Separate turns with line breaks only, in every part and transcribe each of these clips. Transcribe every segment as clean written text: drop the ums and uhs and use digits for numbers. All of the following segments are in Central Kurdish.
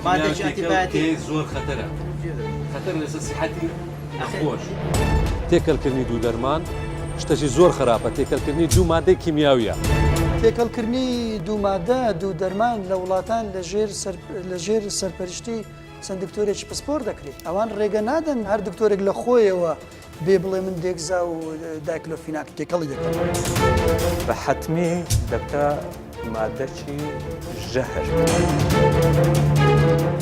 مادێکی زۆر خەتەر لەسەر سیحەتی نەخۆش.
تێکەڵکردنی دوو دەرمان شتێکی زۆر خراپە. تێکەڵکردنی دوو مادەی کیمیاویە.
تێکەڵکردنی دوو مادە دوو دەرمان لە وڵاتان لەژێر سەرپەرشتی چەند دکتۆرێکی پسپۆر دەکرێت. ئەوان ڕێگە نادەن هەر دکتۆرێک لە خۆیەوە بێ بڵێ من دێکزا و دایکلۆفیناک تێکەڵی دەکەن.
بە حەتمی دەکا مادەی ژەهر.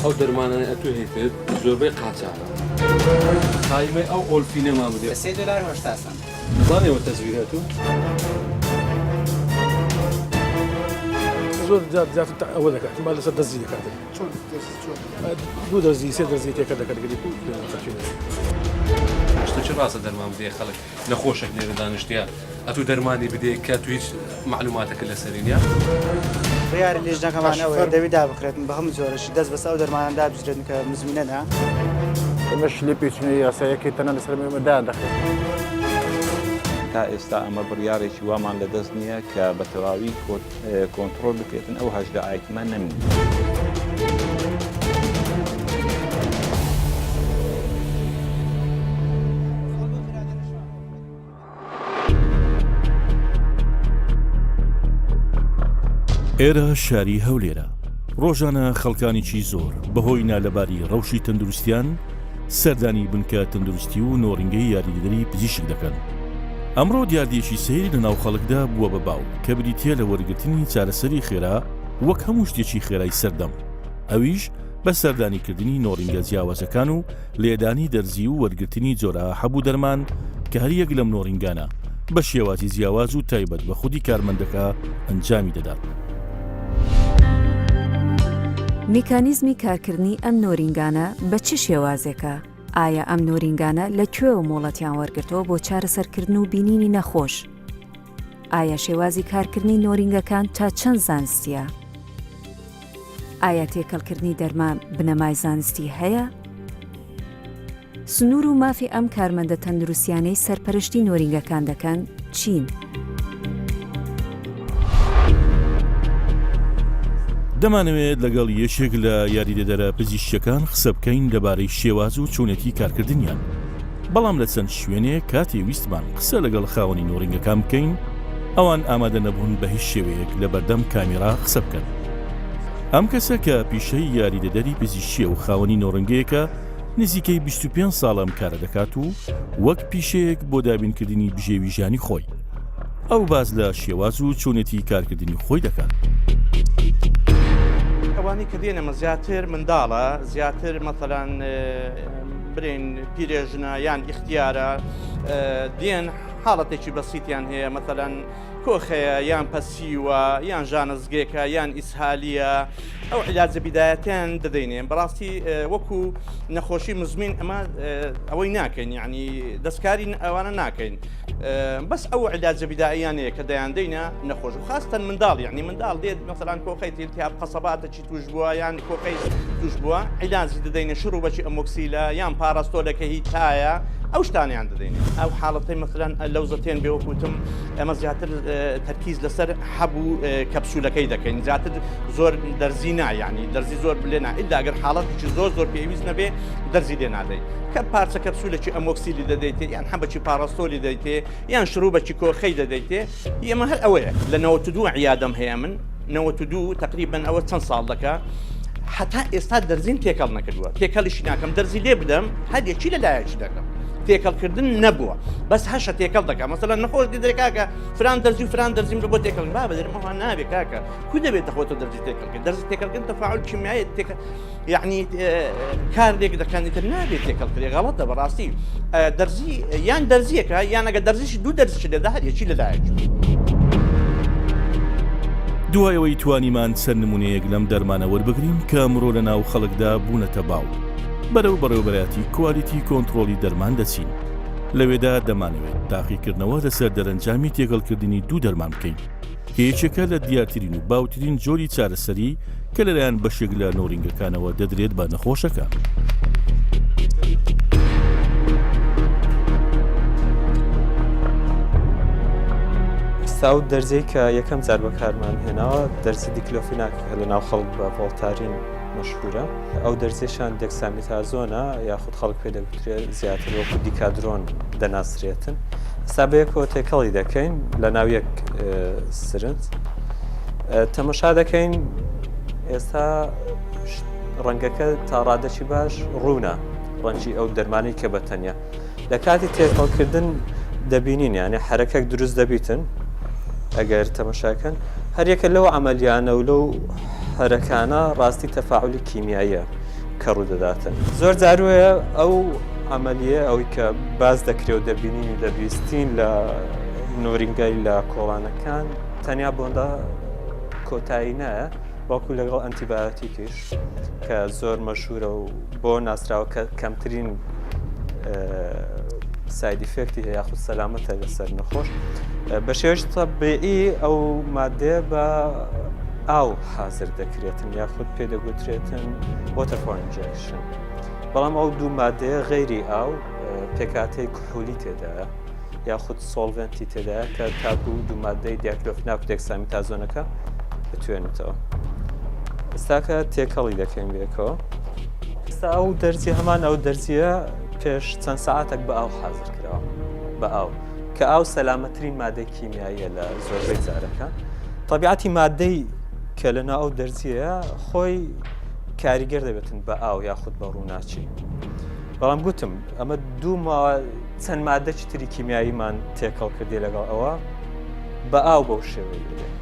ئەو دەرمانانە ئەتو هێتت زۆربەی قاچاقە. قایمەی ئەو ئۆلفینە مامودێ
$3 هۆشتاسان.
زانێەوە تەزویرەت و
زۆر زیاتر ئەوە دەکات با لەسەر دەزی دەکات. دوو دەزی سێ دەزی تێکە دەکەگەری
شتە چ ڕاستە دەرمان بدێ خەڵک نەخۆشێک لێرە دانیشتیا ئەتوو دەرمانی بدێ کە تو هیچ معلوماتەکە لەسەرینیا.
ڕیاری لێژنەکەمانەوە دەویدا بخرێتن بە هەموو جۆرەشی دەست بەسە ئەو دەرماندا بژرێتن کە مزمینەدا.
ئەمەش لێ پێچونی یاسایەکی تەنە لەسەر ئێمەدا دەخێت.
تا ئێستا ئەمە بڕیارێکی وامان لەدەست نییە کە بە تەواوی کۆنتڕۆل بکرێتن ئەو هەژدە ئایتمان نەمین.
ئێرە شاری هەولێرە ڕۆژانە خەڵکانێکی زۆر بەهۆی نالەباری ڕەوشی تەندروستیان سەردانی بنکە تەندروستی و نۆڕینگەی یاریدەری پزیشک دەکەن. ئەمڕۆ دیاردێکی سەیری لە ناو خەڵکدا بووە بە باو کە بریتە لە وەرگرتنی چارەسەری خێرا وەک هەموو شتێکی خێرای سەردەم، ئەویش بە سەردانیکردنی نۆڕینگە جیاوازەکان و لێدانی دەرزی و وەرگرتنی جۆرە هەبوو دەرمان کە هەریەک لەم نۆڕینگانە بە شێوازی جیاواز و تایبەت بە خودی کارمەندەکە ئەنجامی دەدات.
میکانیزمی کارکردنی ئەم نۆرینگانە بە چ شێوازێکە؟ ئایا ئەم نۆرینگانە لەکوێوە مۆڵەتیان وەرگرتەوە بۆ چارەسەرکردن و بینینی نەخۆش؟ ئایا شێوازی کارکردنی نۆرینگەکان تا چەند زانستیە؟ ئایا تێکەڵکردنی دەرمان بنەمای زانستی هەیە؟ سنوور و مافی ئەم کارمەندە تەندروستیانەی سەرپەرشتی نۆرینگەکان دەکەن چین؟
دەمانەوێت لەگەڵ یەکێک لە یاریدەدەرە پزیشکیەکان قسە بکەین دەبارەی شێواز و چوونەتی کارکردنیان. بەڵام لە چەند شوێنێک کاتێ ویستمان قسە لەگەڵ خاوەنی نۆڕینگەکان بکەین ئەوان ئامادە نەبوون بە هیچ شێوەیەک لە بەردەم کامێرا قسە بکەن. ئەم کەسە کە پیشەی یاریدەدەری پزیشکیە و خاوەنی نۆڕینگەیەکە نزیکەی 25 ساڵم کارە دەکات و وەک پیشەیەک بۆ دابینکردنی بژێوی ژیانی خۆی ئەو باز لە شێواز و چوونەتی کارکردنی خۆی دەکات.
ئەوانی کە دێنەمە زیاتر منداڵە زیاتر مەثەڵەن برین پیرێژنە یان ئیختیارە دێن حاڵەتێکی بەسیتیان هەیە مەثەڵەن کۆخەیە یان پەسیوە یان ژانەزگێکە یان ئیسهالیە ئەو عیلاجە بیدایەتیان دەدەینێن بەڕاستی وەکو نەخۆشی مزمین ئەمە ئەوەی ناکەین یعنی دەستکاری ئەوانە ناکەین بەس ئەو عیلاجە بیداییانەیە کە دەیاندەینە نەخۆش و خاستەن منداڵ یعنی منداڵ دێت مەثەڵەن کۆخەی التیاب قەسەباتێکی توش بووە یان کۆخەی توش بووە عیلاجی دەدەینە شروبەکی ئەمۆکسیلە یان پاراستۆلەکە هی تایە ئەو شتانیان دەدەینێت ئەو حاڵەتەی مەثەڵەن لەوزەتێن بێوەکوتم ئەمە زیاتر تەرکیز لەسەر هەبوو کەپسولەکەی دەکەین زیاتر زۆر دەرزی نایانی دەرزی زۆر بلێنا ئیلا ئەگەر حاڵەتێکی زۆر پێویست نەبێ دەرزی لێ نادەین کە پارچە کەپسولێکی ئەمۆکسیلی دەدەیتێ یان حەبەکی پاراستۆلی دەیتێ یان شروبەکی کۆخەی دەدەیتێ ئێمە هەر ئەوەیە لە 92 عیادەم هەیە من 92 تقریبا ئەوە چەند ساڵ دەکە حتا ئێستا دەرزین تێکەڵ نەکردووە تێکەڵیشی ناکەم دەرزی لێ بدەم هەر یەکی لەلایەکی دەکەم تێکەڵکردن نەبووە بەس هەشە تێکەڵ دەکەم مەسەڵەن نەخۆش دیدرێ کاکە فران دەرزی و فران دەرزیم بۆ تێکەڵکردن با بەدەرمەوە نابێت کاکە کو دەبێتە خۆتە دەرزی تێکەڵکردن دەرزی تێکەڵکردن تەفاعول کیمیایی یعنی کارێک دەکەنیتر نابێت تێکەڵکردن غەڵەتە بەڕاستی دەرزی یان دەرزیەکە یان ئەگە دەرزیش دوو دەرزی لێدا هەر یەکی لەلایەکی
دوایەوەی توانیمان چەند نمونەیەک لەم دەرمانە وەربگرین کە ئەمڕۆ لە ناو خەڵکدا بوونەتە باو بەرەوبەرەتی کوالیتی کۆنتڕۆلی دەرمان دەچین لەوێدا دەمانەوێت تاقیکردنەوە لەسەر دەرەنجامی تێگەڵکردنی دوو دەرمان بکەین کە یەکێکە لە دیارترین و باوترین جۆری چارەسەری کە لەلایەن بەشێک لە نۆڕینگەکانەوە دەدرێت بە نەخۆشەکە.
ساوت دەرزەی کە یەکەم جار بەکارمان هێناوە دەرزی دیکلۆفیناک لە ناو خەڵک بە ڤۆڵتارین
مەشهورە ئەو دەرزیشان دێکسامیتازۆنە یاخود خەڵک پێ دەگوترێت زیاتر وەکو دیکادرۆن دەناسرێتن ئێستا بەیەکەوە تێکەڵی دەکەین لە ناو یەک سرنج تەمەشا دەکەین ئێستا ڕەنگەکە تا ڕادەچی باش ڕوونە ڕەنجی ئەو دەرمانی کە بەتەنیا لە کاتی تێکەڵکردن دەبینین یانێ حرەکەک دروست دەبیتن ئەگەر تەمەشاکەن هەریەکە لەو عملیانە و لەو هەرەکانە ڕاستی تەفاعلی کیمیاییە کە ڕوودەداتن زۆر جاروەیە ئەو عملیە ئەوەی کە باز دەکرێت و دەبینین و دەبیستین لە نۆرینگای لە کۆڵانەکان تەنیا بۆندا کۆتایی نایە باوکو لەگەڵ ئەنتیبایۆتیکیش کە زۆر مەشهورە و بۆ ناسراوە کە کەمترین ساید ئیفێکتی هەیە یاخود سەلامەتە لەسەر نەخۆش بە شێوەیەکی تەبیعی ئەو مادەیە بە ئاو حازر دەکرێتن یاخود پێ دەگوترێتن وۆتەرفۆر ئینجەکشن بەڵام ئەو دوو مادەیە غەیری ئاو پێکاتەی کحولی تێدایە یاخود سۆڵڤنتی تێدایە کە تاکو دوو مادەی دیاکلۆفناک و دێکسامیتازۆنەکە بتوێنێتەوە ئێستاکە تێکەڵی دەکەین بێکەوە ئێستا ئەو دەرزی هەمان ئەو دەرزیە پێش چەند سەعاتێک بە ئاو حازر کراوە بە ئاو کە ئاو سەلامەترین مادەی کیمیاییە لە زۆربەی جارەکە طبیعەتی مادەی کە لەنا ئەو دەرزیەیە خۆی کاریگەر دەبێتن بە ئاو یاخود بە ڕووناچی بەڵام گوتم ئەمە دوو چەند مادەی تری کیمیاییمان تێکەڵ کردی لەگەڵ ئەوە بە ئاو بەو شێوەی دەبێت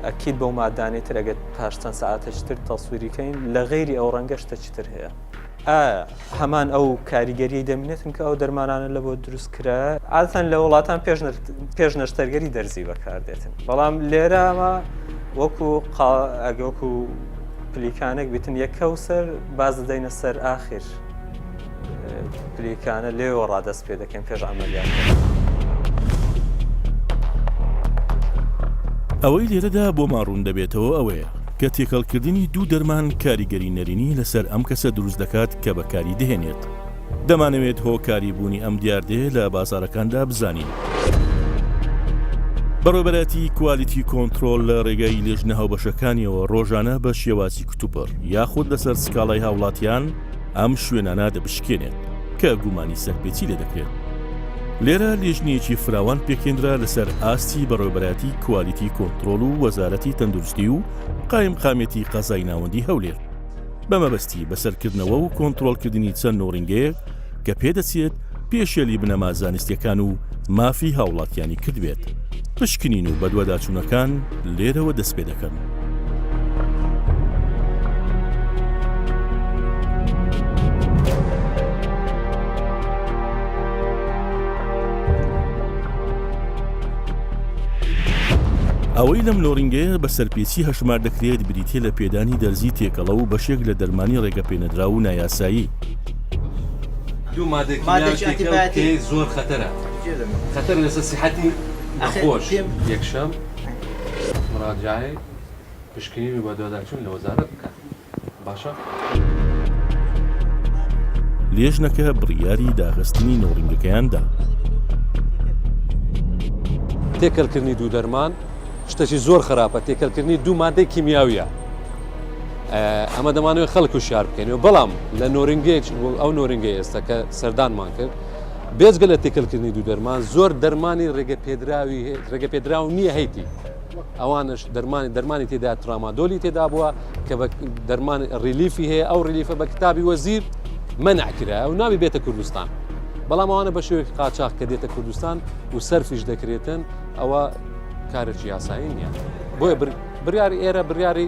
ئەکید بەو مادانێتتر ئەگەر پاش چەند سەعاتەشتر تەسووریکەین لە غەیری ئەو ڕەنگە شتەچتر هەیە هەمان ئەو کاریگەری دەمێتن کە ئەو دەرمانانە لە بۆ دروست کرا عادەتەن لە وڵاتان پێش نەشتەرگەری دەرزی بەکاردێتن بەڵام لێرە ئەمە وەکو پلیکانێک بێتن یەکە و سەر باز دەدەینە سەر ئاخر پلیکانە لێوە ڕادەست پێ دەکەین پێش ئەمەلیات
ئەوەی لێرەدا بۆ ماڕوون دەبێتەوە ئەوەیە کە تێکەڵکردنی دوو دەرمان کاریگەری نەرینی لەسەر ئەم کەسە دروست دەکات کە بەکاری دەهێنێت دەمانەوێت هۆکاری بوونی ئەم دیاردێ لە بازارەکاندا بزانین بەڕێوەبەرەتی کوالیتی کۆنتترۆل لە ڕێگای لێژنە هاوبەشەکانیەوە ڕۆژانە بە شێوازی کتوپڕ یاخود لەسەر سکاڵای هاوڵاتیان ئەم شوێنانە دەبشکێنێت کە گومانی سەرپێچی لێ دەکرێت لێرە لێژنیەکی فراوان پێکێنرا لەسەر ئاستی بەڕێوەبەرەتی کوالیتی کۆنتترۆل و وەزارەتی تەندروستی و قایم قامێتی قەزای ناوەندی هەولێر بەمەبەستی بەسەرکردنەوە و کۆنتترۆلکردنی چەند نۆڕینگەیەک کە پێدەچێت پێشێلی بنەما زانستیەکان و مافی هاوڵاتیانی کردبێت پشکنین و بەدوەداچوونەکان لێرەوە دەست پێ دەکەن ئەوەی لەم نۆڕینگەیە بە سەرپێچی هەشمار دەکرێت بریتێ لە پێدانی دەرزی تێکەڵە و بەشێک لە دەرمانی ڕێگەپێنەدرا و نایاسایی
دوو مادەی زۆر خەتەرە خەتەر لەسەر سیحەتی نەخۆش یەکشەم مراجعەی پشکنین و بەدواداچوون لە وەزارەت بکات باشە
لێژنەکە بڕیاری داخستنی نۆڕینگەکەیاندا
تێکەڵکردنی دوو دەرمان شتێکی زۆر خراپە تێکەڵکردنی دوو مادەی کیمیاویە ئەمە دەمانوێت خەڵک و شار بکەینەوە بەڵام لە نۆرینگەی ئەو نۆرینگەی ئێستا کە سەردانمان کرد بێجگە لە تێکەڵکردنی دوو دەرمان زۆر دەرمانی ڕێگەپێدراو نییە هەیتی ئەوانش دەرمانی تێدا ترامادۆلی تێدا بووە کە دەرمان ڕیلیفی هەیە ئەو ڕیلیفە بە کتابی وەزیر مەنعکرا و ناوی بێتە کوردستان بەڵام ئەوانە بە شێوەیەکی قاچاق کە دێتە کوردستان و سەرفیش دەکرێتن ئەوە کارێکی یاسایی نییە بۆیە بڕیاری ئێرە بڕیاری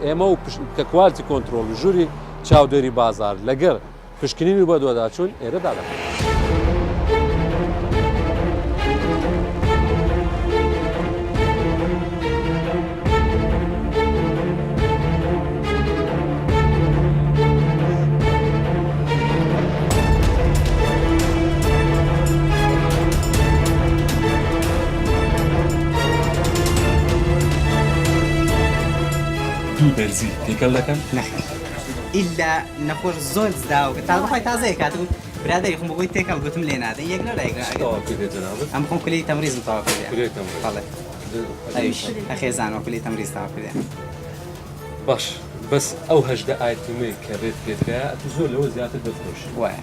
ئێمە و کە کوالیتی کۆنتترۆل و ژووری چاودێری بازار لەگەر پشکنین و بەدواداچوون ئێرەدا دەکەن
دەرزی تێکەڵ دەکەن
ئیلا نەخۆش زۆر زداوە تا بەخوای تازەیە کاتبوو برادری خۆم بۆی تێکەڵ گوتم لێ نادە یەک لە ئەم خۆم کلی تەمریزم تەواو کردێ ئەخێزانەوە کلی تەمریز تەواو کردێ
باش
بەس ئەو هەژدە ئایتمەی کە ڕێت پێکرا ئەتو زۆر لەوە زیاتر دەفرۆش
وایە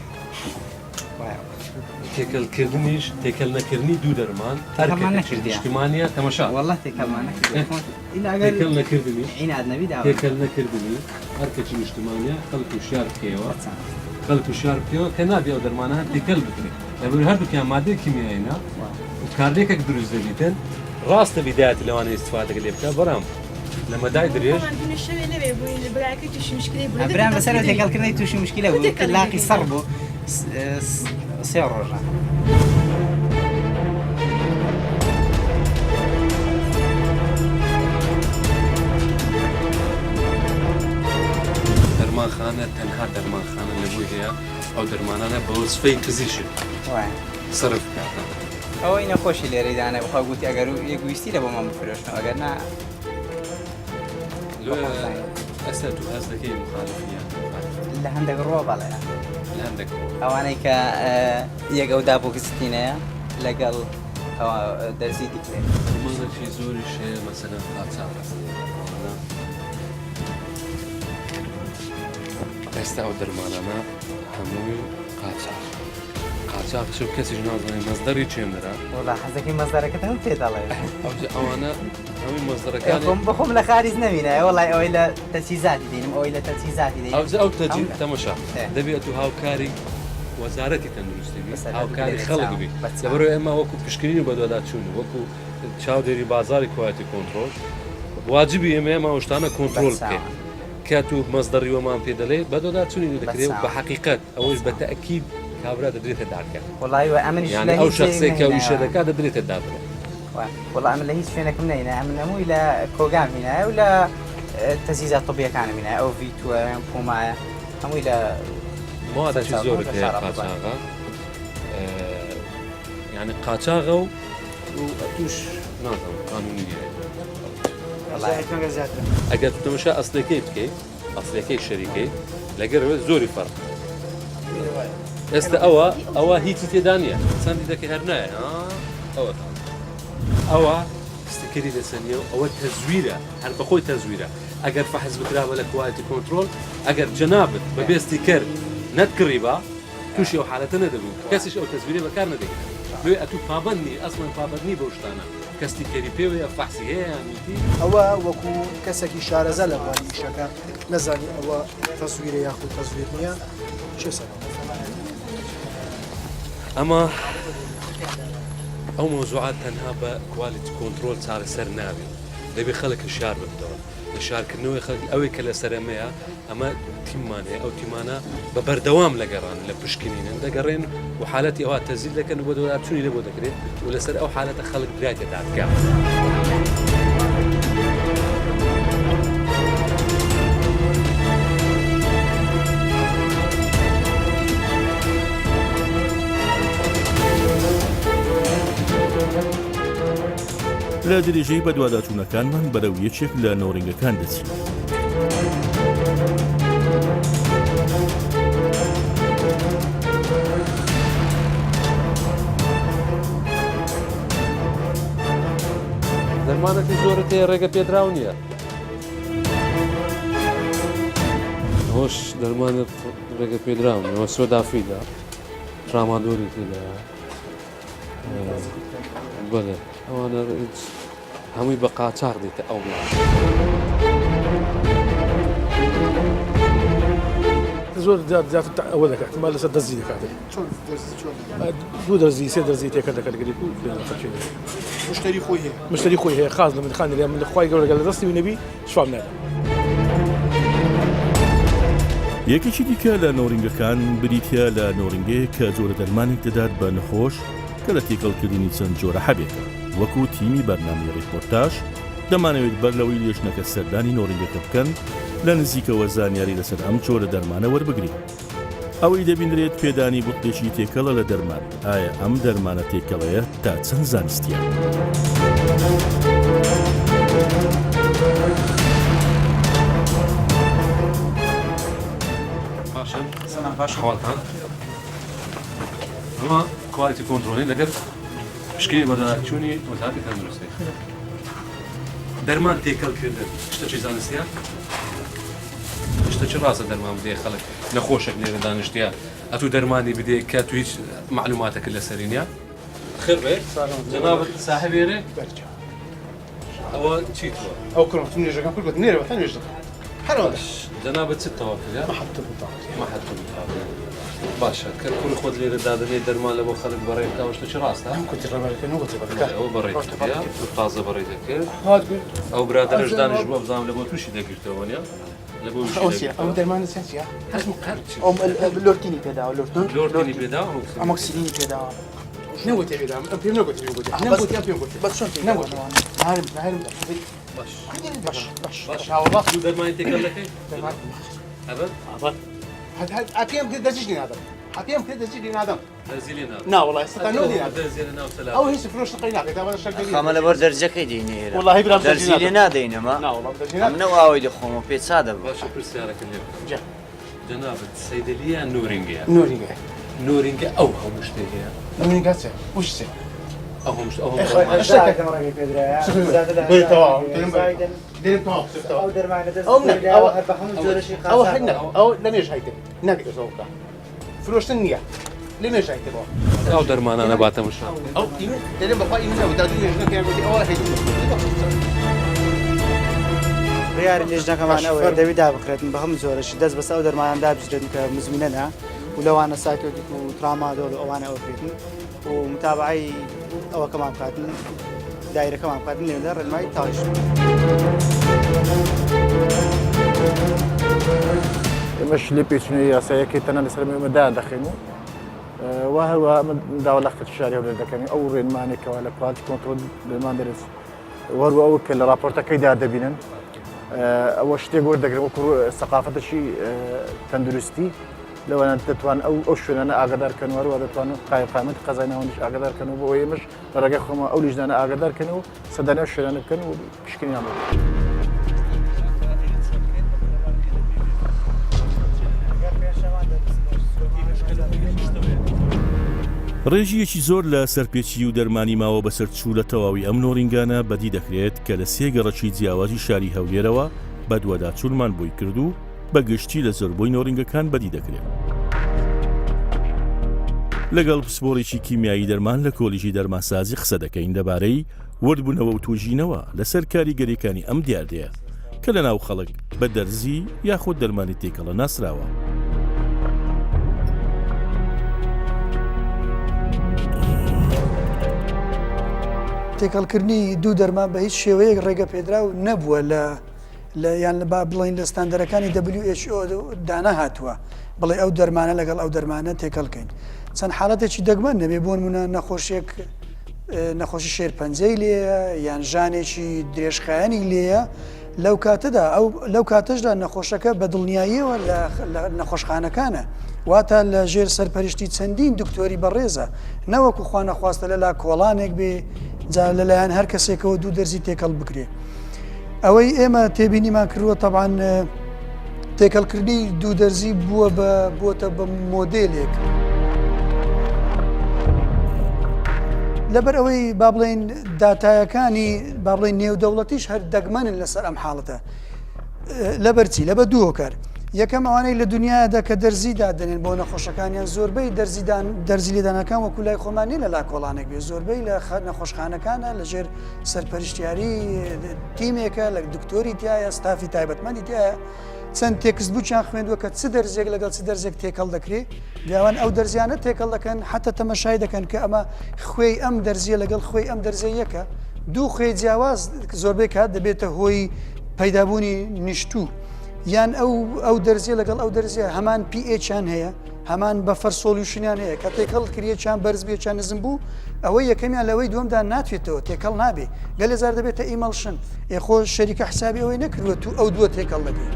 تێکەڵکردنیش تێکەل نەکردنی دوو دەرمان نیشتیمانە تەماشا
والله تێکەڵمان
تێکەل نەکردنی
عیناد نەبی داوە
تێکەل نەکردنی هەرکەچی نیشتیمانە خەڵکو شار بکەوە خەڵکو شار بکەوە کە نابێ ئەو دەرمانە تێکەل بکرێت لەبەر هەردووکیان مادەی کیمیاییە و کاردێکێک دروست دەبیتن ڕاستە بیدایەت لەوانە ئیستفادەکە لێ بکە بەڕام لە مەدای درێژ
برام بەسەر تێکەڵکردنی تووشی مشکلە بوو لاقی سەر بوو سێ ڕۆژە
دەرمانخانە تەنها دەرمانخانە لەبووی هەیە ئەو دەرمانانە بە وەزفەی پزیشک سرف کاتن
ئەوەی نەخۆشی لێرەدانە بخوا گوتی ئەگەر یەکویستی لە بۆ مام بفرۆشنەوە ئەگەر نا
ئەستا تو هەز دەکەی مخالفیان
لە هەندێک ڕۆ بەڵێ
لە هەندێک
ئەوانەی کە یەک ئەو دابووکستینەیە لەگەڵ دەرزی دیکرێت
مەڵێکی زۆریش هەیە مەسەلەن قاچاق ئێستا ئەو دەرمانانە هەمووی قاچاق و کەسیش نازانێت مەزدەری چێنەرە
وڵا حەزەکەی مەزدەرەکەت هەم پێ دەڵێ
ئەوانە هەمووی مەزدەرەکانی
بخۆم لە خاریز نەبینە وڵای ئەوەی لە تەچیزاتی دێنم ئەوەی لە تەچیزاتی دێنم
ئەو تەجیب تەماشا دەبێت و هاوکاری وەزارەتی تەندروستی بی هاوکاری خەڵک بی لەبەرەوەی ئێمە وەکو پشکنین و بەدوەدا چوون وەکو چاودێری بازاری کوایەتی کۆنتڕۆل واجبی ئێمە شتانە کۆنتڕۆل بکەین کە تو مەزدەڕی وەمان پێ دەڵێ بەدوەدا چوونی دەکرێت و بە حەقیقەت ئەوەش بە تەئکید کابرا دەدرێتە دارکە
وڵای ئەمنیش
ئەو شخصێک کە ویشە دەکات دەدرێتە دادڕێت
وڵا ئەمن لە هیچ شوێنێکم نینە ئەمن هەمووی لە کۆگام هینایە و لە تەزیزات طبیەکانم هینایە ئەو ڤیتوە پۆمایە هەمووی لە
موادێکی زۆرت هەیە قاچاغە یعنی قاچاغە و توش نازانم قانونی ئەگەر تەماشا ئەسلەکەی بکەیت ئەسلەکەی شەریکەی لەگەرەوە زۆری فەرق ئێستا ئەوە هیچی تێدا نیە چەندی دەکەی هەر نایە ئەوە ستیکەری لەسەر ئەوە تەزویرە هەر بەخۆی تەزویرە ئەگەر فەحز بکراوە لە کوالتی کۆنتڕۆل ئەگەر جەنابەت بە بێستی کرد نەتکڕی بە تووشی ئەو حالەتە نەدەبوو کەسیش ئەو تەزویرە بەکار نەدەگرێت دوێ ئەتوو پابەندنی ئەسڵەن پابەندنی بەو شتانە کەستی کەری پێوەیە فەحسی هەیە یانیتی
ئەوە وەکو کەسێکی شارەزە لە وانیشەکە نەزانی ئەوە تەزویرە یاخود تەزویر نییە چێ سەر
ئەمە ئەو مۆزوعات تەنها بە کوالیتی کۆنتڕۆل چارەسەر نابێت دەبێ خەڵکی شار بکەوە لە شارکردنەوەی خەڵکی ئەوەی کە لە سەرەمەیە ئەمە تیممانەیە ئەو تیمانە بە بەردەوام لەگەڕان لە پشکنینن دەگەڕێن و حالەتی ئەوە تەزیل دەکەن بۆ دەوابچوونی لە بۆ دەکرێت و لەسەر ئەو حالەتە خەڵک درایتە دادگا.
لە درێژەی بە دوواداچوونەکانمان بەرەو یەکێک لە نۆڕینگەکان دەچین.
دەرمانەتی زۆرت هەیە ڕێگە پێدراو نییە هۆش دەرمانت ڕێگە پێدراون ئەوە سۆدافیدا ترامادۆری تێدا بەڵێ ئەوانە هەمووی بە قاچاق دێتە ئەو
زۆر زیاتر ئەوە دەکات مال لەسەر دەزی دەکات دوو دەزی سێ دەزی تێکە دەکەگەری مشتری خۆی هەیە مشتری خۆی هەیە خاز لە منخانی لێ من لە خۆی گەورەگە لە دەستی نەبی شوام نادە.
یەکێکی دیکە لە نۆڕینگەکان بریتە لە نۆڕینگەیە کە جۆرە دەرمانێک دەدات بە نەخۆش کە لە تێکەڵکردنی چەند جۆرە هەبێتە وەکو تیمی بەرنامەی ڕیپۆرتاژ دەمانەوێت بەر لەوەی لێشنەکە سەردانی نۆڕینگەکە بکەن لە نزیکەوە زانیاری لەسەر ئەم جۆرە دەرمانە وەربگرین. ئەوەی دەبینرێت پێدانی بوختێکی تێکەڵە لە دەرمان ئایا ئەم دەرمانە تێکەڵەیە تا چەند زانستیە.
خواڵتان ئەمە کوالیتی کۆنتڕۆلی لەگەر پشکنی بەداچوونی وەزارەتی تەندروستی دەرمان تێکەڵکردن شتێکی زانستیە
ئەوەستە چ ڕاستە دەرمان بدێ خەڵک نەخۆشێک لێرە دانیشتیا ئەتوو دەرمانی بدێ کە تو هیچ معلوماتێک لەسەرینە خێر بێ جەنابەت ساحبێرێ ئەوە چیتوە
ئەو کڕم نێژەکان کرد نێرە بە نێژ هەرەوەش
جەنابەت چ تەواو کرد مەحەتە باشە کە کوڕی خۆت لێرە دادنێ دەرمان لە بۆ خەڵک بەڕێ بکەوەشتە چ ڕاستە
کوتی ڕێبەرەکەنەوە
ئەوە بەڕێ تازە بەڕێ دەکرد ئەو برادرش دانیش بۆ بزانام لە بۆ تووشی دەگرتەوە نیە لە بۆ
ئەو دەرمانە سنسیە
لۆرتینی پێداوە
لۆرتینی پێدا
ئەمۆکسیلینی پێداوە
نەوت پێدا ئەم پێم نەگوت
بە چۆن
نەگوت
باش هاوڵات و دەرمانی تێکەڵ دەکەی
ئەپێم کرد دەزیش نادەم ئەپێم کرد دەزیش نادەم
دەزیلی
ناوەڵای سەتا ئەو هیچ فرۆشت قەی ناکەیت
خەمە لەبەر دەرجەکەی دێنێ
والله برام
دەرزی لێ نادەینەمە ئەم نەوە ئەوەی دەخۆمە پێ چادە
باشە پرسیارەکە لێ جەنابەت سەیدەلیە نورینگەیە
نورینگە
ئەو هەموو شتێک هەیە
نورینگە چێ وش چێ
ئەو هەموو شت
ئەو لە نێژ هایتێ ناگەێتەوە فرۆشتن نییە لێ نێژ هایتەوە
ئەو دەرمانانە باتە مشا
ئەو دێنێ بەخوا ئینەوەدا نێژەکەیان ئەوە
ڕیاری لێژنەکەمانەوە دەوی دابخرێتن بە هەموو زۆرەشی دەست بەسە ئەو دەرمانان دابژێتن کە مزمینەنە و لەوانە ساکۆتیک و ترامادۆڵ و ئەوانە ئەوکرێتن و متابعی ئەوەکەمان بکاتن دایرەکەمان بکاتن لێنە ڕێنمای تاش
ئێمەش لێ پێچنەوەی یاسایەکەی تەنە لەسەر ئێمەدا دەخێن و وا هەروە من داوا لە خەت شاری هەولێر دەکەنی ئەو ڕێنمانێکەوە لە پاڵ کۆنتڕۆل دەرمان دەرێت وەروە ئەو کە لە راپۆرتەکەیدا دەبینن ئەوە شتێک وەردەگرن وەکو سەقافەتەشی تەندروستی لەوانە دەتوان ئەو شوێنانە ئاگادارکەن وەروە دەتوانن قایمەت قەزاینەوەنیش ئاگادارکەنەوە بۆ ئێمەش لە ڕێگەی خۆمە ئەو لیژدانە ئاگادارکەنەوە سەدانە شوێنانە بکەن و پشکنیان بکەن.
ڕێژیەکی زۆر لە سەرپێچی و دەرمانی ماوە بەسەر چوو لە تەواوی ئەم نۆڕینگانە بەدی دەکرێت کە لە سێ گەڕەکی جیاوازی شاری هەولێرەوە بە دووەدا چوونمان بۆی کرد و بەگشتی لە زۆربەی نۆڕینگەکان بەدی دەکرێت. لەگەڵ پسپۆڕێکی کیمیایی دەرمان لە کۆلیژی دەرمانسازی قسە دەکەین دەبارەی وەربوونەوە و توۆژینەوە لەسەر کاریگەریەکانی ئەم دیاردەیە کە لە ناو خەڵک بە دەرزی یاخۆ دەرمانی تێکەڵە ناسراوە.
تێکەڵکردنی دوو دەرمان بە هیچ شێوەیەک ڕێگە پێدراو نەبووە لە یان لە با بڵین لە ستاندەرەکانی WHO دانا هاتووە بڵێ ئەو دەرمانە لەگەڵ ئەو دەرمانە تێکەڵکەین. چەند حاڵەتێکی دەگمەن نەبێ بۆ نمونە نەخۆشی شێرپەنجەی لێیە یان ژانێکی درێژخایەنی لێیە لەو کاتەدا لەو کاتەشدا نەخۆشەکە بە دڵنیاییەوە لە نەخۆشخانەکانە واتە لە ژێر سەرپەرشتی چەندین دکتۆری بەڕێزە نەوەکو خوا نەخواستە لەلا کۆڵانێک بێ جا لەلایەن هەر کەسێکەوە دوو دەرزی تێکەڵ بکرێ. ئەوەی ئێمە تێبینیمان کردووە تەبعاً تێکەڵکردنی دوو دەرزی بووەتە بە مۆدێلێک لەبەر ئەوەی با بڵێن داتایەکانی با بڵێن نێودەوڵەتیش هەر دەگمەنن لەسەر ئەم حاڵەتە لەبەرچی لەبە دوو هۆکار یەکەم ئەوانەی لە دنیادا کە دەرزی دادنێن بۆ نەخۆشەکانیان زۆربەی دەرزی لێدانەکان وەکو لای خۆمانی لە لا کۆڵانێک بێ زۆربەی لە نەخۆشخانەکانە لەژێر سەرپەرشتیاری تیمێکە لە دکتۆری تایە ستافی تایبەتمەندی تایە چەند تێکست بووچیان خوێندووە کە چ دەرزێک لەگەڵ چ دەرزێک تێکەڵ دەکرێت دیاوان ئەو دەرزیانە تێکەڵ دەکەن حتا تەمەشای دەکەن کە ئەمە خوێی ئەم دەرزیە لەگەڵ خوێی ئەم دەرزە یەکە دوو خوێی جیاواز زۆربەی کات دەبێتە هۆی پەیدابوونی نیشتوو یان ئەو دەرزیە لەگەڵ ئەو دەرزیە هەمان PHیان هەیە هەمان بەفەر سۆلیوشنیان هەیە کە تێکەڵ کریەکیان بەرز بێکیان نزم بوو ئەوەی یەکەمیان لەوەی دووەمدا ناتوێتەوە تێکەڵ نابێ گەلێ زار دەبێتە ئیمەڵشن ئێخۆ شەریکە حسابی ئەوەی نەکردوە تو ئەو دووە تێکەڵ دەبێت.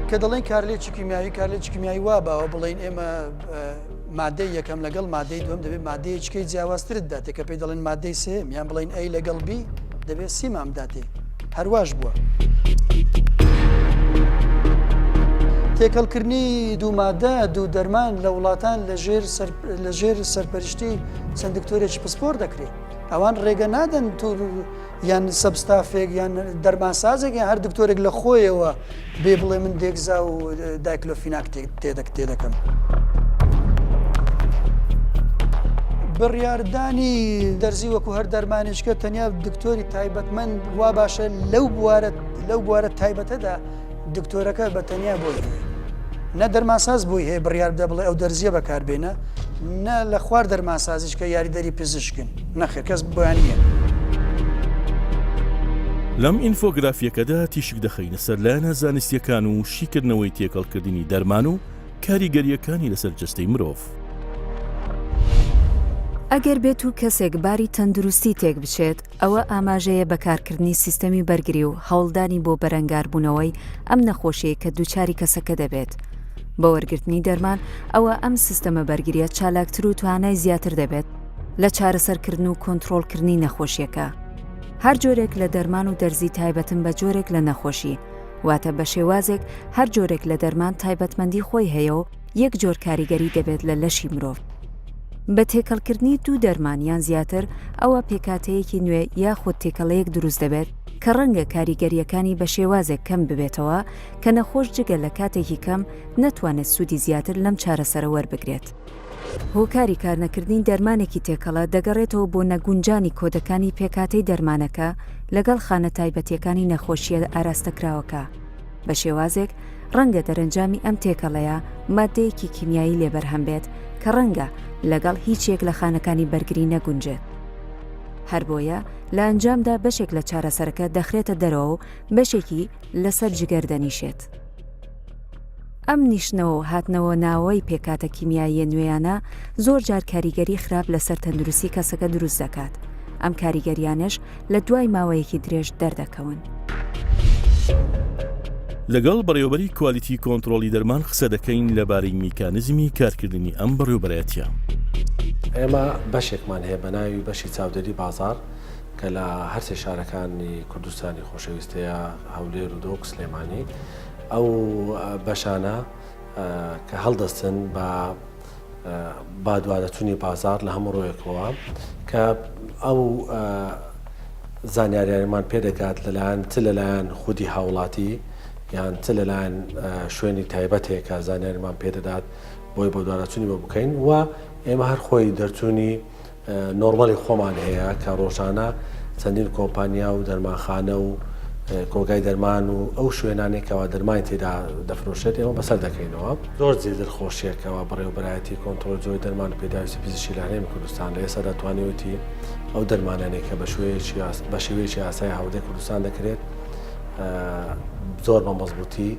کە دەڵێن کارلێکی کیمیایی وا باوە بڵێن ئێمە مادەی یەکەم لەگەڵ مادەی دوم دەبێت مادەیەکەی جیاوازترت داتێ کە پێی دەڵێن مادەی سێم یان بڵێن ئەی لەگەڵ بی دەبێت سیمام داتێ هەرواش بووە. تێکەڵکردنی دوومادە دوو دەرمان لە وڵاتان لە ژێر سەرپەرشتی چەند دکتۆرێکی پسپۆر دەکرێت ئەوان ڕێگە نادەن یان سەبستافێک یان دەرمانسازێک یان هەر دکتۆرێک لە خۆیەوە بێ بڵێ من دێکزا و دایکلۆفیناک تێدەکەم. بڕیاردانی دەرزی وەکو هەر دەرمانێشکە تەنیا دکتۆری تایبەتمەند وا باشە لەو بوارە تایبەتەدا دکتۆرەکە بە تەنیا بۆی هەیە نە دەرماساز بووی هەیە بڕیار بدە بڵێ ئەو دەرزیە بەکاربێنە نە لە خوار دەرماسازیشکە یاریدەری پزیشکن نەخێر کەس بۆیان نییە.
لەم ئینفۆگرافیەکەدا تیشک دەخەینە سەر لایەنە زانستیەکان و شیکردنەوەی تێکەڵکردنی دەرمان و کاریگەریەکانی لەسەر جستەی مرۆڤ.
ئەگەر بێت و کەسێک باری تەندروستی تێک بچێت ئەوە ئاماژەیە بەکارکردنی سیستەمی بەرگری و هەوڵدانی بۆ بەرەنگاربوونەوەی ئەم نەخۆشیە کە دووچاری کەسەکە دەبێت. بە وەرگرتنی دەرمان ئەوە ئەم سیستەمە بەرگریە چالاکتر و توانای زیاتر دەبێت لە چارەسەرکردن و کۆنتڕۆڵکردنی نەخۆشیەکە. هەر جۆرێک لە دەرمان و دەرزی تایبەتن بە جۆرێک لە نەخۆشی واتە بە شێوازێک هەر جۆرێک لە دەرمان تایبەتمەندی خۆی هەیە و یەک جۆر کاریگەری دەبێت لە لەشی مرۆڤ. بە تێکەڵکردنی دوو دەرمانیان زیاتر ئەوە پێکاتەیەکی نوێ یاخود تێکەڵەیەک دروست دەبێت کە ڕەنگە کاریگەریەکانی بە شێوازێک کەم ببێتەوە کە نەخۆش جگە لە کاتێکی کەم نەتوانێت سوودی زیاتر لەم چارەسەرە وەربگرێت. هۆکاری کارنەکردنی دەرمانێکی تێکەڵە دەگەڕێتەوە بۆ نەگونجانی کۆدەکانی پێکاتەی دەرمانەکە لەگەڵ خانە تایبەتیەکانی نەخۆشیە ئاراستەکراوەکە. بە شێوازێک ڕەنگە دەرەنجامی ئەم تێکەڵەیە مادەیەکی کیمیایی لێبەرهەم بێت کە ڕەنگە لەگەڵ هیچێک لە خانەکانی بەرگری نەگونجێت. هەر بۆیە لە ئەنجامدا بەشێک لە چارەسەرەکە دەخرێتە دەرەوە و بەشێکی لەسەر جگەر دەنیشێت. ئەم نیشتنەوە و هاتنەوە ناوەی پێکاتە کیمیاییە نوێیانە زۆر جار کاریگەری خراپ لەسەر تەندروستی کەسەکە دروست دەکات. ئەم کاریگەریانش لە دوای ماوەیەکی درێژ دەردەکەون.
لەگەڵ بەڕێوەبەری کوالیتی کۆنتڕۆلی دەرمان قسە دەکەین لەبارەی میکانیزمی کارکردنی ئەم بەڕێوەبەرەتیە.
ئێمە بەشێکمان هەیە بە ناوی بەشی چاودێری بازار کە لە هەرسێ شارەکانی کوردستانی خۆشەویستەیە هەولێر و دۆک سلێمانی ئەو بەشانە کە هەڵدەستن بە دوادەچوونی بازار لە هەموو ڕۆیەکەوە کە ئەو زانیاریانمان پێدەکات لەلایەن خودی هاوڵاتی یان چ لەلایەن شوێنی تایبەتێک کە زانیاریمان پێدەدات بۆی بۆ دوادەچوونی بۆ بکەین و ئێمە هەر خۆی دەرچوونی نۆرمەلی خۆمان هەیە کە ڕۆژانە چەندین کۆمپانیا و دەرمانخانە و کۆگای دەرمان و ئەو شوێنانێکەوە دەرمانی تێدا دەفرۆشێت ئێمە بەسەر دەکەینەوە. زۆر جێدر خۆشیەکەوە بەڕێوەبەرایەتی کۆنتڕۆل جۆی دەرمان و پێداویستی پزیشکی لە هەرێمی کوردستان لە ئێستا دەتوانێتی ئەو دەرمانانێک کە بە شێوەیەکی ئاسایی هاودەی کوردستان دەکرێت زۆر بە مەزبوطی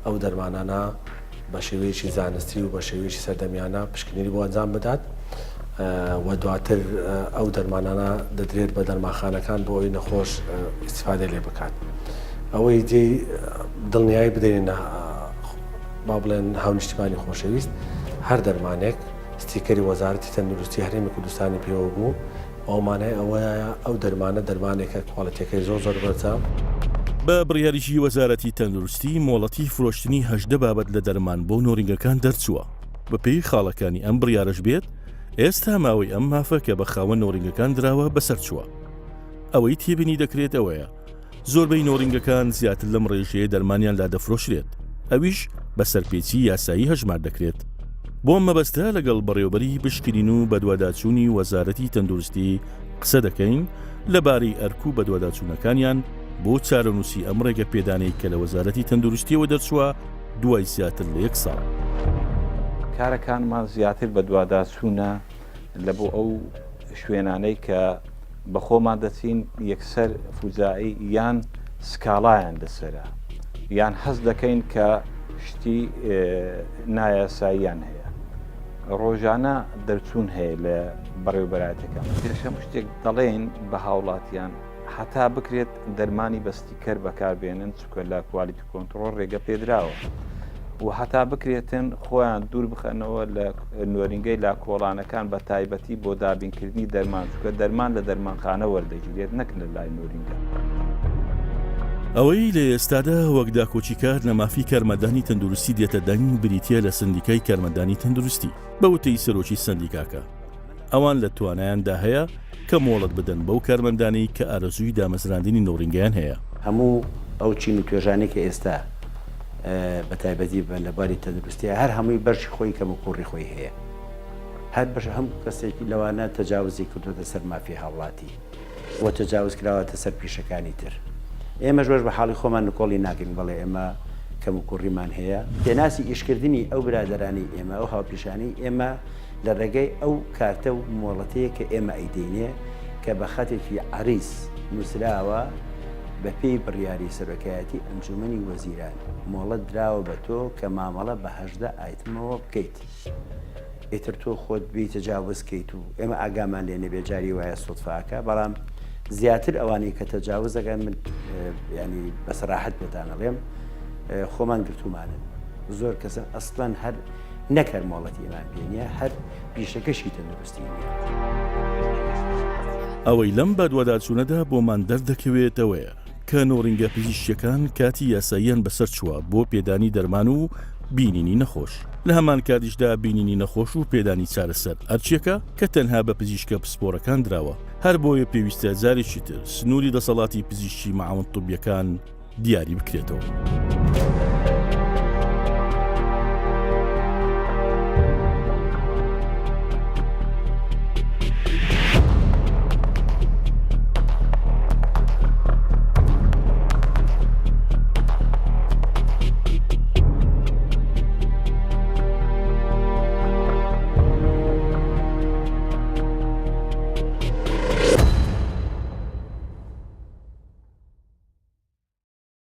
ئەو دەرمانانە بە شێوەیەکی زانستی و بە شێوەیەکی سەردەمیانە پشکنیری بۆ ئەنجام بدات و دواتر ئەو دەرمانانە دەدرێت بە دەرمانخانەکان بۆ ئەوی نەخۆش ئیستیفادە لێ بکات. ئەوەی جێی دڵنیایی بدەین با بڵێن هاونیشتیمانی خۆشەویست هەر دەرمانێک ستیکەری وەزارەتی تەندروستی هەرێمی کوردستانی پێوە بوو ئەومانەیە ئەوەیە ئەو دەرمانێکە کواڵەتیەکەی زۆر بەرچە.
بە بڕیاریشی وەزارەتی تەندروستی مۆڵەتی فرۆشتنی 18 بابەت لە دەرمان بۆ نۆرینگەکان دەرچووە. بەپێی خاڵەکانی ئەم بڕیارەش بێت ئێستا ماوەی ئەم مافە کە بە خاوەن نۆرینگەکان دراوە بەسەر چووە. ئەوەی تێبینی دەکرێت ئەوەیە زۆربەی نۆرینگەکان زیاتر لەم ڕێژەیە دەرمانیاندا دەفرۆشرێت ئەویش بە سەرپێچی یاسایی هەژمار دەکرێت. بۆ مەبەستە لەگەڵ بەڕێوەبەری پشکنین و بەدواداچوونی وەزارەتی تەندروستی قسە دەکەین لەبارەی ئەرک و بەدواداچوونەکانیان بۆ چارەنووسی ئەم ڕێگە پێدانەی کە لە وەزارەتی تەندروستیەوە دەرچووە دوای زیاتر لە 1 ساڵ.
کارەکانمان زیاتر بە دوواداچوونە لە بۆ ئەو شوێنانەی کە بە خۆمان دەچین یەکسەر فوزایی یان سکاڵایان لەسەرە یان هەست دەکەین کە شتی نایاساییان هەیە. ڕۆژانە دەرچوون هەیە لە بەڕێوەبەرایەتەکان. پێشەم شتێک دەڵێن بە هاوڵاتیان حتا بکرێت دەرمانی بەستیکەر بەکاربێنن چکە لە کوالیتی کۆنتڕۆڵ ڕێگە پێدراوە و حتا بکرێتن خۆیان دوور بخەنەوە لە نۆرینگەی لا کۆڵانەکان بە تایبەتی بۆ دابینکردنی دەرمان چکە دەرمان لە دەرمانخانە وەردەگیرێت نەک لە لای نۆرینگە.
ئەوەی لە ئێستادا وەکدا کۆچیکار لە مافی کارمەندانی تەندروستی دێتە دەنگ بریتە لە سندیکای کارمەندانی تەندروستی بە وتەی سەرۆکی سندیکاکە ئەوان لە توانایاندا هەیە کە مۆڵەت بدەن بەو کارمەندانی کە ئارەزووی دامەزراندنی نۆڕینگەیان هەیە
هەموو ئەو چین و توێژانێک کە ئێستا بە تایبەتی بە لەباری تەندروستیە هەر هەمووی بەرشی خۆی کەم و کوڕی خۆی هەیە هەر بەش هەموو کەسێکی لەوانە تەجاوزی کردوتە سەر مافی هاوڵاتی وە تەجاوز کراوەتە سەر پیشەکانی تر ئێمە ژۆش بە حاڵی خۆمان نکۆڵی ناکەین بەڵێ ئێمە کەم و کوڕیمان هەیە پێناسی ئیشکردنی ئەو برادرانی ئێمە ئەو هاوپیشانی ئێمە لە ڕێگەی ئەو کارتە و مۆڵەتەیە کە ئێمە ئەیدەینێ کە بە خەتێکی عریس نووسراوە بە پێی بڕیاری سەرۆکایەتی ئەنجومەنی وەزیران مۆڵەت دراوە بە تۆ کە مامەڵە بە 18 ئایتمەوە بکەیت ئیتر تۆ خۆت بی تەجاوزکەیت و ئێمە ئاگامان لێ نەبێ جاری وایە سوودفاکە بەڵام زیاتر ئەوانەی کە تەجاوزەکەن من ینی بەسەراحەت پێتانەڵێم خۆمان گرتومانن زۆر کەسە ئەسڵەن هەر نەکەر مۆڵەتی ئێمان پێ نییە هەر پیشەکەشی تەندروستی نییە
ئەوەی لەم بەدواداچوونەدا بۆمان دەردەکەوێتەوەیە کە نۆڕینگە پزیشکیەکان کاتی یاساییان بەسەر چووە بۆ پێدانی دەرمان و بینینی نەخۆش لە هەمان کاتیشدا بینینی نەخۆش و پێدانی چارەسەر ئەرچیەکە کە تەنها بە پزیشکە پسپۆرەکان درراوە هەر بۆیە پێویستە جارێکی تر سنووری دەسەڵاتی پزیشکی مەعاون طوبیەکان دیاری بکرێتەوە.